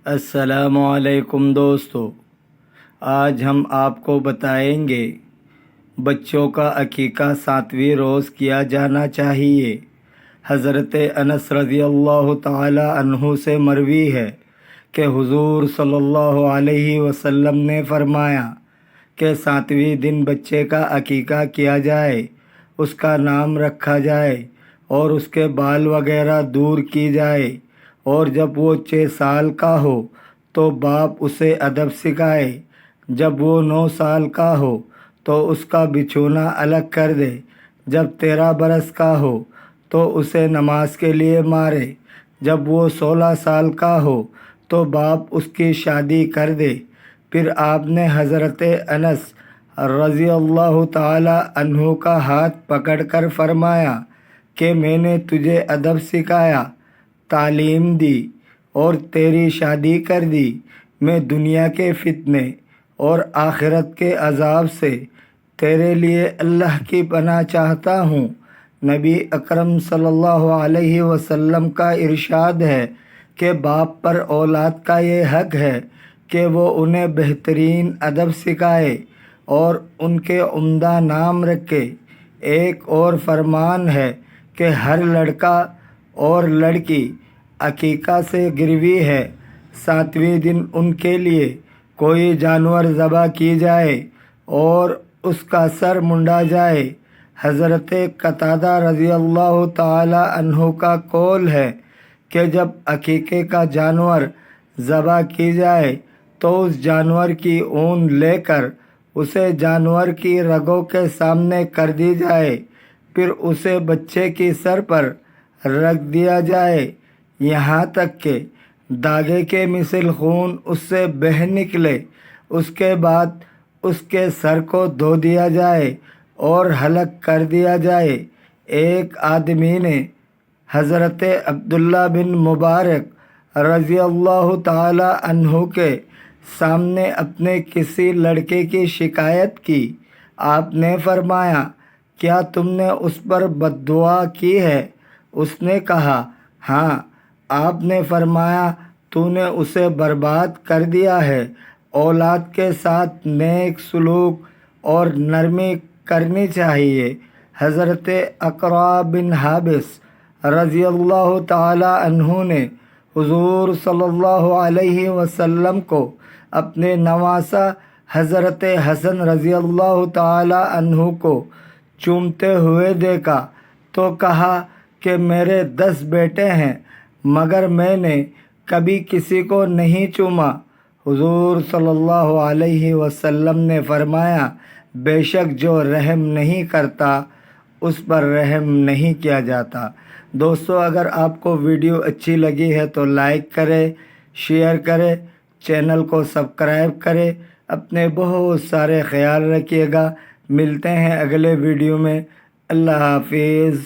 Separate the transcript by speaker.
Speaker 1: السلام علیکم دوستو، آج ہم آپ کو بتائیں گے بچوں کا عقیقہ 7ویں روز کیا جانا چاہیے۔ حضرت انس رضی اللہ تعالی عنہ سے مروی ہے کہ حضور صلی اللہ علیہ وسلم نے فرمایا کہ 7ویں دن بچے کا عقیقہ کیا جائے، اس کا نام رکھا جائے اور اس کے بال وغیرہ دور کی جائے، اور جب وہ 6 سال کا ہو تو باپ اسے ادب سکھائے، جب وہ 9 سال کا ہو تو اس کا بچھونا الگ کر دے، جب 13 برس کا ہو تو اسے نماز کے لیے مارے، جب وہ 16 سال کا ہو تو باپ اس کی شادی کر دے۔ پھر آپ نے حضرت انس رضی اللہ تعالی عنہ کا ہاتھ پکڑ کر فرمایا کہ میں نے تجھے ادب سکھایا، تعلیم دی اور تیری شادی کر دی۔ میں دنیا کے فتنے اور آخرت کے عذاب سے تیرے لیے اللہ کی پناہ چاہتا ہوں۔ نبی اکرم صلی اللہ علیہ وسلم کا ارشاد ہے کہ باپ پر اولاد کا یہ حق ہے کہ وہ انہیں بہترین ادب سکھائے اور ان کے عمدہ نام رکھے۔ ایک اور فرمان ہے کہ ہر لڑکا اور لڑکی عقیقہ سے گروی ہے، 7ویں دن ان کے لیے کوئی جانور ذبح کی جائے اور اس کا سر مونڈا جائے۔ حضرت قتادہ رضی اللہ تعالی عنہ کا قول ہے کہ جب عقیقے کا جانور ذبح کی جائے تو اس جانور کی اون لے کر اسے جانور کی رگوں کے سامنے کر دی جائے، پھر اسے بچے کی سر پر رکھ دیا جائے یہاں تک کہ داغے کے مثل خون اس سے بہہ نکلے۔ اس کے بعد اس کے سر کو دھو دیا جائے اور حلق کر دیا جائے۔ ایک آدمی نے حضرت عبداللہ بن مبارک رضی اللہ تعالی عنہ کے سامنے اپنے کسی لڑکے کی شکایت کی۔ آپ نے فرمایا، کیا تم نے اس پر بد دعا کی ہے؟ اس نے کہا، ہاں۔ آپ نے فرمایا، تو نے اسے برباد کر دیا ہے۔ اولاد کے ساتھ نیک سلوک اور نرمی کرنی چاہیے۔ حضرت اقرا بن حابس رضی اللہ تعالی عنہ نے حضور صلی اللہ علیہ وسلم کو اپنے نواسہ حضرت حسن رضی اللہ تعالی عنہ کو چومتے ہوئے دیکھا تو کہا کہ میرے 10 بیٹے ہیں مگر میں نے کبھی کسی کو نہیں چوما۔ حضور صلی اللہ علیہ وسلم نے فرمایا، بے شک جو رحم نہیں کرتا اس پر رحم نہیں کیا جاتا۔ دوستو، اگر آپ کو ویڈیو اچھی لگی ہے تو لائک کرے، شیئر کرے، چینل کو سبسکرائب کرے۔ اپنے بہت سارے خیال رکھیے گا۔ ملتے ہیں اگلے ویڈیو میں۔ اللہ حافظ۔